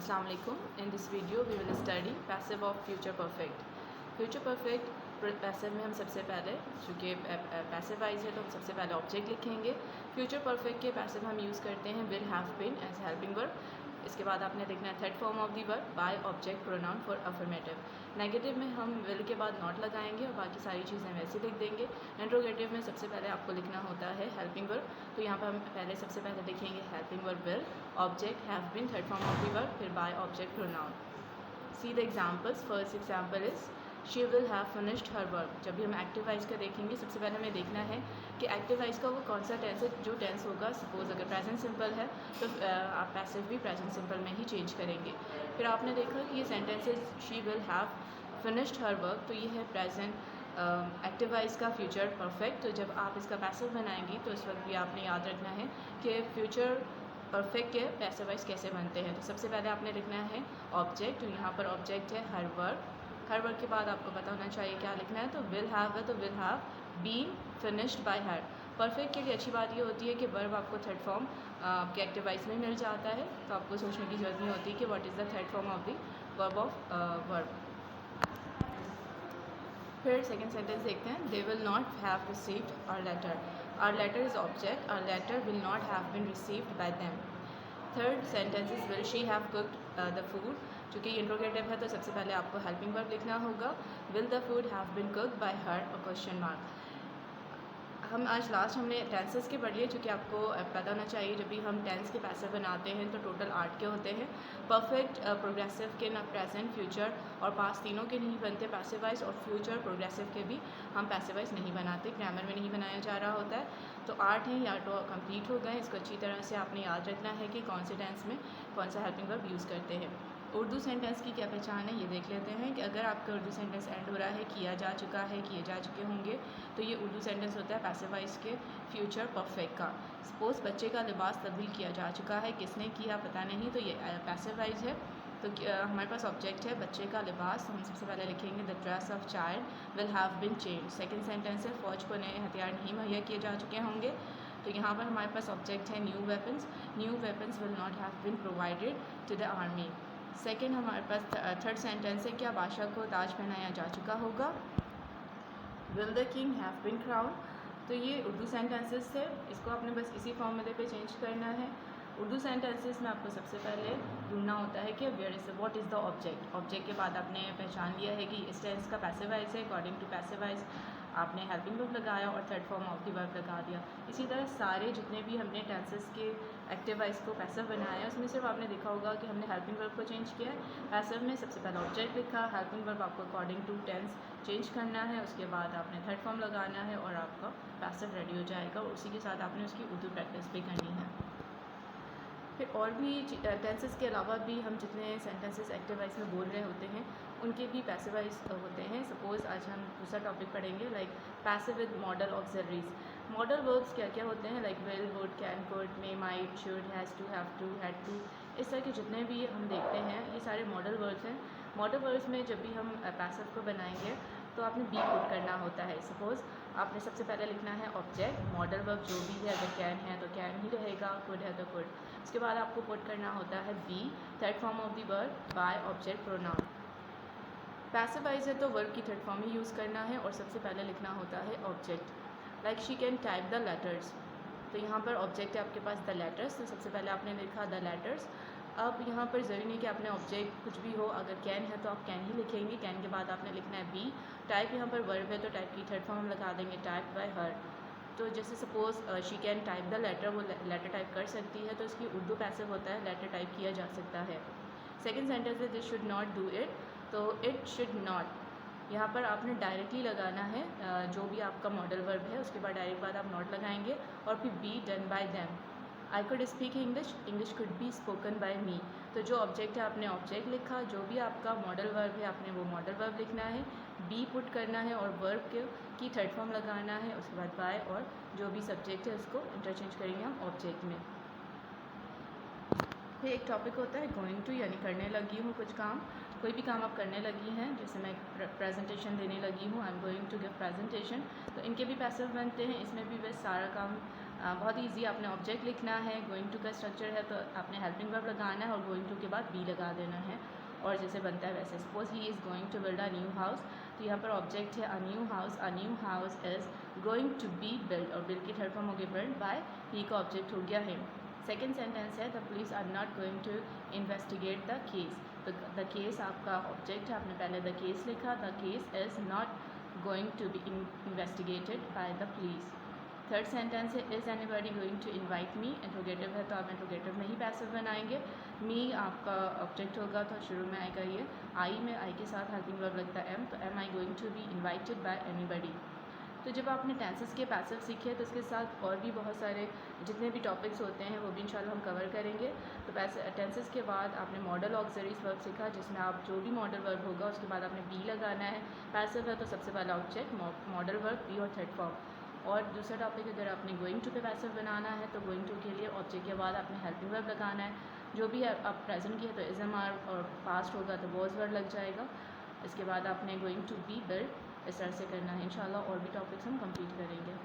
Assalamu alaikum. In this video we will study passive of future perfect. Future perfect passive में हम सबसे पहले चूँकि पैसिव वाइज है तो हम सबसे पहले ऑब्जेक्ट लिखेंगे। फ्यूचर परफेक्ट के पैसिव हम यूज़ करते हैं will have been as helping verb. इसके बाद आपने लिखना है third form of the verb by object pronoun for affirmative. Negative में हम विल के बाद नॉट लगाएंगे और बाकी सारी चीज़ें वैसे लिख देंगे। इंट्रोगेटिव में सबसे पहले आपको लिखना होता है हेल्पिंग वर्ब, तो यहाँ पर हम पहले सबसे पहले लिखेंगे helping verb will, object have been third form of the verb, फिर by object pronoun. See the examples. First example is she will have finished her work. जब भी हम एक्टिव वाइज का देखेंगे सबसे पहले हमें देखना है कि एक्टिव वाइज का वो कौन सा टेंस है जो टेंस होगा। सपोज अगर प्रेजेंट सिंपल है तो आप पैसिव भी प्रेजेंट सिंपल में ही चेंज करेंगे। फिर आपने देखा कि ये sentences she will have finished her work, तो ये है प्रेजेंट एक्टिव वाइज का फ्यूचर परफेक्ट। तो जब आप इसका पैसिव बनाएंगी तो इस वक्त भी आपने याद रखना है कि फ्यूचर परफेक्ट के पैसिव वाइज कैसे बनते हैं। तो सबसे पहले आपने लिखना है ऑब्जेक्ट, तो यहाँ पर ऑब्जेक्ट है हर वर्क। हर वर्क के बाद आपको पता होना चाहिए क्या लिखना है, तो विल हैव है तो will have been finished by her. Perfect के लिए अच्छी बात ये होती है कि वर्ब आपको थर्ड फॉर्म आपके एक्टिव वाइज में मिल जाता है, तो आपको सोचने की ज़रूरत नहीं होती कि what is the third form of the verb of verb. फिर सेकेंड सेंटेंस देखते हैं, they will not have received our letter. Our letter is object, our letter will not have been received by them. Third sentence is will she have cooked the food. चूँकि interrogative है तो सबसे पहले आपको helping verb लिखना होगा। Will the food have been cooked by her और question mark. हम आज लास्ट हमने टेंसेस के पढ़ लिए, चूँकि आपको पता होना चाहिए जब भी हम टेंस के पैसिव बनाते हैं तो टोटल 8 के होते हैं। परफेक्ट प्रोग्रेसिव के ना प्रेजेंट फ्यूचर और पास्ट तीनों के नहीं बनते पैसिव वाइज, और फ्यूचर प्रोग्रेसिव के भी हम पैसिव वाइज नहीं बनाते, ग्रामर में नहीं बनाया जा रहा होता है। तो 8 हैं या तो कंप्लीट हो गए। इसको अच्छी तरह से आपने याद रखना है कि कौन से टेंस में कौन सा हेल्पिंग वर्ब यूज़ करते हैं। उर्दू सेंटेंस की क्या पहचान है ये देख लेते हैं कि अगर आपका उर्दू सेंटेंस एंड हो रहा है किया जा चुका है, किए जा चुके होंगे, तो ये उर्दू सेंटेंस होता है पैसिव वाइज के फ्यूचर परफेक्ट का। सपोज बच्चे का लिबास तब्दील किया जा चुका है, किसने किया पता नहीं, तो ये पैसिव वाइज है। तो हमारे पास ऑब्जेक्ट है बच्चे का लिबास, तो हम सबसे पहले लिखेंगे the dress of child will have been change. Second sentence है फौज को नए हथियार नहीं मुहैया किए जा चुके होंगे, तो यहाँ पर हमारे पास ऑब्जेक्ट है new weapons. New weapons will not have been provided to the army. Second हमारे पास थर्ड सेंटेंस है क्या बादशाह को ताज पहनाया जा चुका होगा। Will the king have been crown. तो ये उर्दू सेंटेंसेस है, इसको आपने बस इसी फॉर्मूले पे चेंज करना है। उर्दू सेंटेंसेस में आपको सबसे पहले ढूंढना होता है कि where is what is the object. Object के बाद आपने पहचान लिया है कि इस टेंस का पैसिव वाइज है, अकॉर्डिंग टू पैसिव वाइज आपने हेल्पिंग वर्ब लगाया और third form of the verb लगा दिया। इसी तरह सारे जितने भी हमने टेंसेस के एक्टिव वाइज को पैसिव बनाया है उसमें सिर्फ आपने देखा होगा कि हमने हेल्पिंग वर्ब को चेंज किया है। पैसिव में सबसे पहले ऑब्जेक्ट लिखा, हेल्पिंग वर्ब आपको अकॉर्डिंग टू टेंस चेंज करना है, उसके बाद आपने थर्ड फॉर्म लगाना है और आपका पैसिव रेडी हो जाएगा, और उसी के साथ आपने उसकी उर्दू प्रैक्टिस भी करनी है। फिर और भी टेंसेस के अलावा भी हम जितने सेंटेंसेस एक्टिव वाइज में बोल रहे होते हैं उनके भी पैसिव वाइज होते हैं। सपोज़ आज हम दूसरा टॉपिक पढ़ेंगे like passive with modal auxiliaries. Modal verbs क्या क्या होते हैं, like will, would, can, could, may, might, should, has to, have to, had to, इस तरह के जितने भी हम देखते हैं ये सारे मॉडल वर्ब्स हैं। मॉडल वर्ब्स में जब भी हम पैसिव को बनाएंगे तो आपने बी पुट करना होता है। सपोज़ आपने सबसे पहले लिखना है ऑब्जेक्ट, मॉडल वर्ब जो भी है, अगर कैन है तो कैन ही रहेगा, कुड है तो कुड। उसके बाद आपको पुट करना होता है be, third form of the verb by object pronoun. Passive wise है तो वर्ब की थर्ड फॉर्म ही यूज़ करना है और सबसे पहले लिखना होता है object. Like she can type the letters, तो यहाँ पर ऑब्जेक्ट है आपके पास द लेटर्स, तो सबसे पहले आपने लिखा द लेटर्स। अब यहाँ पर ज़रूरी नहीं कि आपने ऑब्जेक्ट कुछ भी हो, अगर कैन है तो आप कैन ही लिखेंगे। कैन के बाद आपने लिखना है बी। टाइप यहाँ पर वर्ब है तो टाइप की थर्ड फॉर्म लगा देंगे टाइप बाय हर। तो जैसे suppose she can type the letter, वो लेटर टाइप कर सकती है, तो इसकी उर्दू पैसिव होता है लेटर टाइप किया जा सकता है। सेकेंड सेंटेंस है this should not do it, तो इट शुड नॉट यहाँ पर आपने डायरेक्टली लगाना है जो भी आपका मॉडल वर्ब है, उसके बाद डायरेक्ट बाद आप नॉट लगाएंगे और फिर be done by them. I could speak English, English could be spoken by me. तो जो ऑब्जेक्ट है आपने ऑब्जेक्ट लिखा, जो भी आपका मॉडल वर्ब है आपने वो मॉडल वर्ब लिखना है, बी पुट करना है और वर्ब की थर्ड फॉर्म लगाना है, उसके बाद बाय और जो भी सब्जेक्ट है उसको इंटरचेंज करेंगे हम ऑब्जेक्ट में। फिर एक टॉपिक होता है गोइंग टू, यानी करने लगी हूँ कुछ काम। कोई भी काम आप करने लगी हैं, जैसे मैं प्रेजेंटेशन देने लगी हूँ, I am going to give presentation, तो इनके भी पैसिव बनते हैं। इसमें भी बस सारा काम बहुत ईजी, आपने ऑब्जेक्ट लिखना है, गोइंग टू का स्ट्रक्चर है तो आपने हेल्पिंग वर्ब लगाना है और गोइंग टू के बाद बी लगा देना है और जैसे बनता है वैसे। Suppose he is going to build a new house, तो यहाँ पर ऑब्जेक्ट है a new house is going to be build और बिल्ड की थर्ड फॉर्म हो गई बिल्ड बाय, ही का ऑब्जेक्ट हो गया है। सेकेंड सेंटेंस है the police are not going to investigate the case, तो द केस आपका ऑब्जेक्ट है, आपने पहले द केस लिखा, the case is not going to be investigated by the police. Third sentence है is anybody going to invite me, interrogative है तो आप इंट्रोगेटिव में ही पैसिव बनाएंगे। मी आपका ऑब्जेक्ट होगा तो शुरू में आएगा ये, आई में आई के साथ हेल्पिंग वर्ब लगता है एम, तो am I going to be invited by anybody. तो जब आपने टेंसेस के पैसिव सीखे तो इसके साथ और भी बहुत सारे जितने भी टॉपिक्स होते हैं वो भी इंशाल्लाह हम कवर करेंगे। तो टेंसेस के बाद आपने मॉडल ऑक्सिलरीज वर्ब सीखा जिसमें आप जो भी मॉडल वर्ब होगा उसके बाद आपने बी लगाना है, पैसिव है तो सबसे पहला ऑब्जेक्ट मॉडल वर्ब बी और थर्ड फॉर्म। और दूसरा टॉपिक अगर आपने गोइंग टू पे पैसिव बनाना है तो गोइंग टू के लिए ऑब्जेक्ट के बाद आपने हेल्पिंग वर्ब लगाना है, जो भी है आप प्रेजेंट की है तो इज़ एम आर और पास्ट होगा तो वॉज वर्ड लग जाएगा। इसके बाद आपने गोइंग टू बी बिल्ड इस तरह से करना है। इंशाल्लाह और भी टॉपिक्स हम कंप्लीट करेंगे।